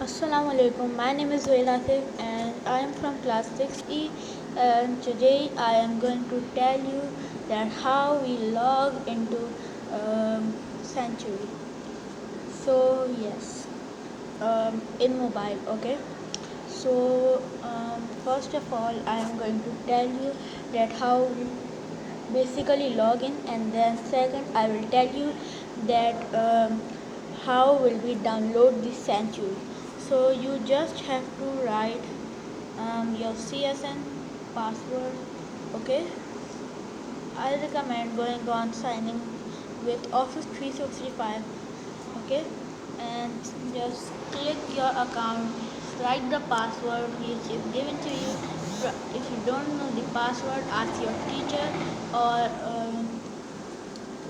Assalamu alaikum. My name is Zuhail Asif and I am from class 6E, and today I am going to tell you that how we log into Sanctuary. So yes, in mobile, okay. So first of all, I am going to tell you that how we basically log in, and then second I will tell you that how will we download the Sanctuary. So you just have to write your CSN password, okay. I recommend going on signing with Office 365, okay, and just click your account, write the password which is given to you. If you don't know the password, ask your teacher, or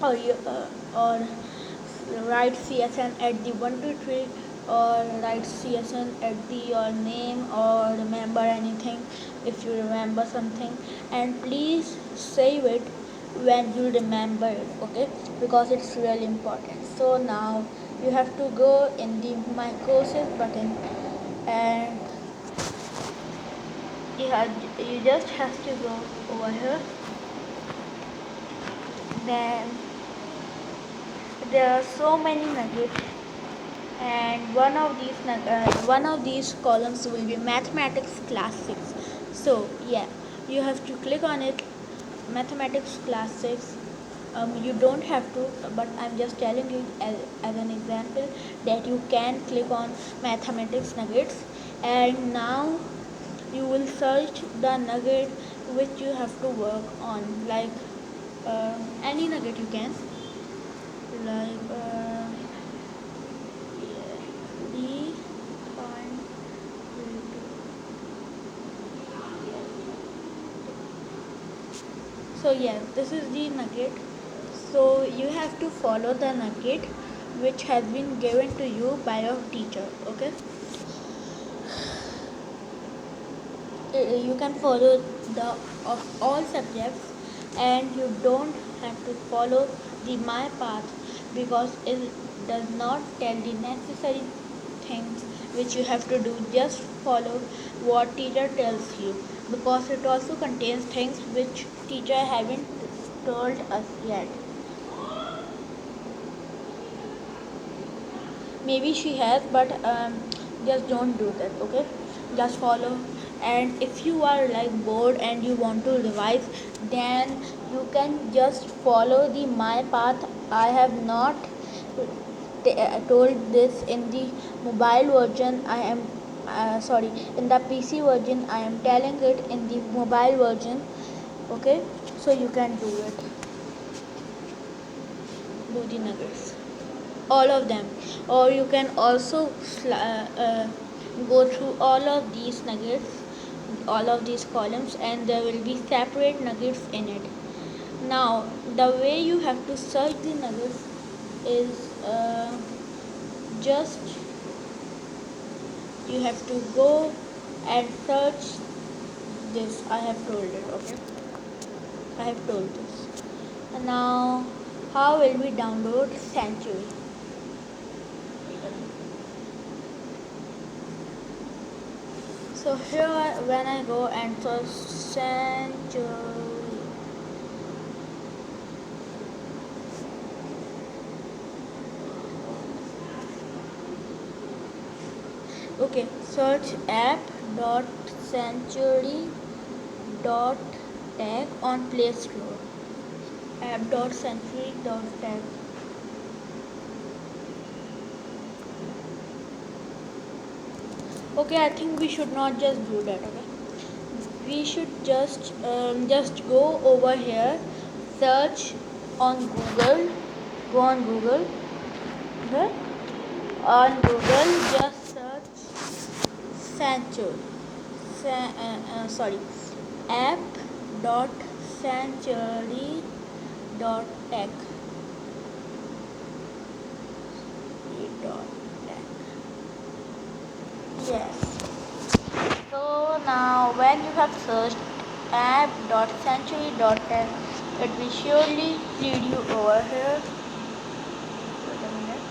or you or write CSN at the 123, or write CSN at the your name, or remember anything if you remember something, and please save it when you remember it, okay, because it's really important. So now you have to go in the my courses button, and you just have to go over here. Then there are so many nuggets, and one of these columns will be mathematics class 6. So yeah, you have to click on it, mathematics class 6. You don't have to, but I'm just telling you as an example that you can click on mathematics nuggets, and now you will search the nugget which you have to work on, like any nugget you can, like the find. So yes, this is the nugget. So you have to follow the nugget which has been given to you by your teacher, okay. You can follow the of all subjects, and you don't have to follow the my path, because it does not tell the necessary things which you have to do. Just follow what teacher tells you, because it also contains things which teacher haven't told us yet. Maybe she has, but just don't do that, okay. Just follow. And if you are like bored and you want to revise, then you can just follow the my path. I have not told this in the mobile version. I am sorry, in the PC version. I am telling it in the mobile version, okay. So you can do it, do the nuggets, all of them, or you can also go through all of these nuggets, all of these columns, and there will be separate nuggets in it. Now the way you have to search the nuggets is just you have to go and search this. I have told it, okay. I have told this. And now how will we download Sanctuary? So here when I go and search Sanctuary, okay, search app.sanctuary.tag on Play Store. App.sanctuary.tag. Okay, I think we should not just do that, okay. We should just go over here, search on Google, go on Google, okay. On Google, just search Sanctuary, sorry, app.sanctuary.tech. Yes. So now when you have searched app.sanctuary.tech, it will surely lead you over here. Wait a minute.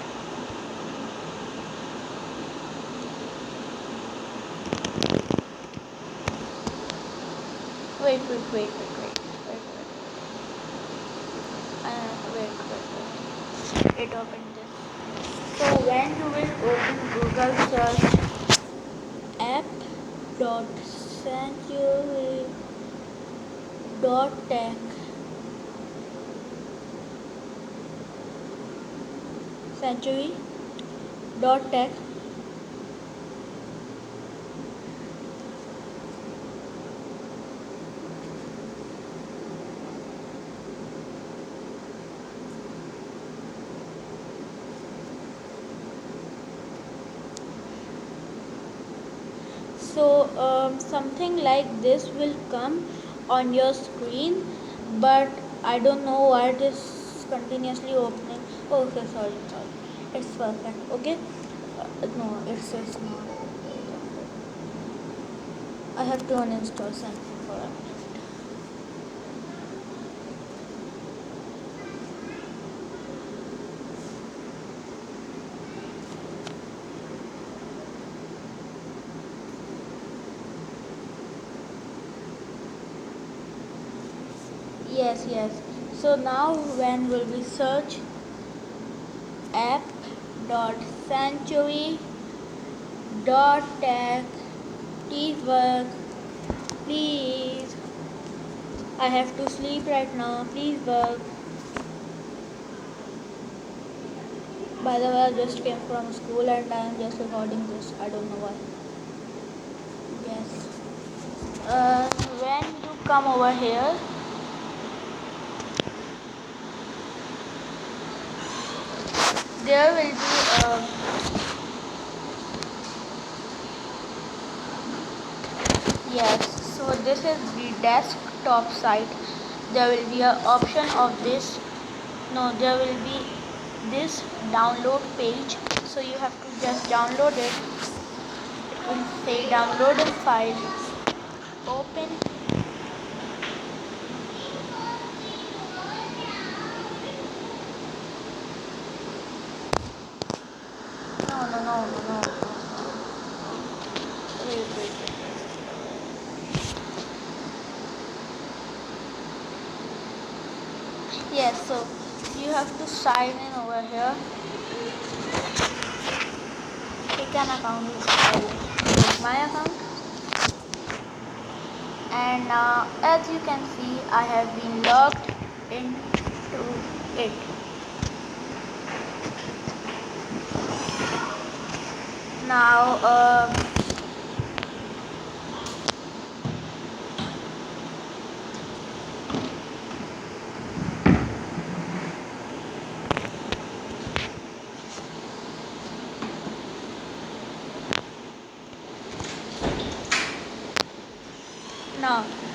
Wait, wait, wait, wait, wait, wait, wait. Wait. It opened this. So when you will open Google search app.sanctuary.tech, sanctuary.tech. So something like this will come on your screen, but I don't know why it is continuously opening. Oh, okay, sorry, it's perfect. Okay, no, it's not. I have to uninstall something for a minute. Yes. So now when will we search app.sanctuary.tech, please work, please. I have to sleep right now, please work. By the way, I just came from school and I am just recording this. I don't know why. Yes. When you come over here, there will be yes. So this is the desktop site. There will be an option of this. No, there will be this download page. So you have to just download it. It will say download a file. Open. No. Wait. Yes, so you have to sign in over here. Pick an account. My account. And as you can see, I have been logged into it.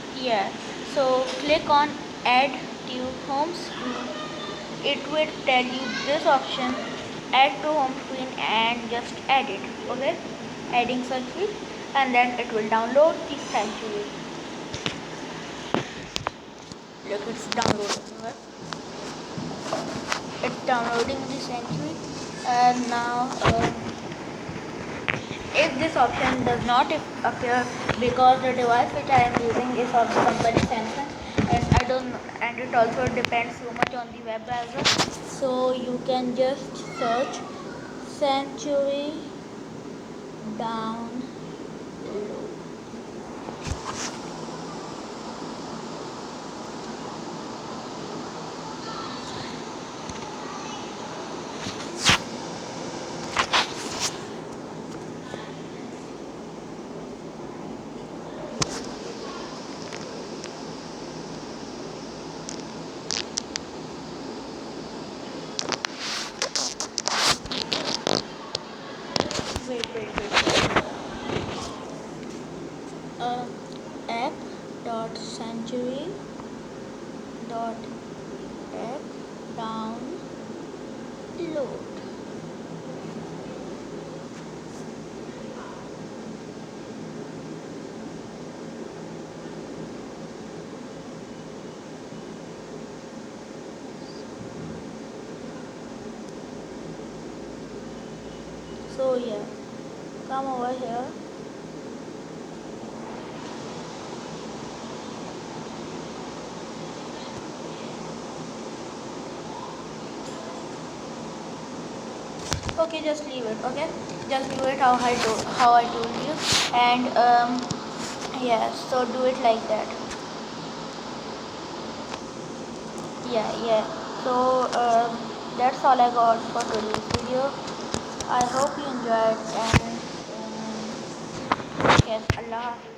Now yeah, so click on add to home screen. It will tell you this option, add to home screen, and just add it. Okay, adding success, and then it will download the sanctuary. Look, it's downloading. Okay? It's downloading the sanctuary, and now if this option does not appear because the device which I am using is of the company Samsung, and I don't, and it also depends so much on the web browser, so you can just search sanctuary download. Wait. App.sanctuary.app download. So yeah, come over here. Okay, just leave it. Okay, just do it how I told you, and yeah. So do it like that. Yeah. So that's all I got for today's video. I hope you enjoyed, and yes, Allah Hafiz.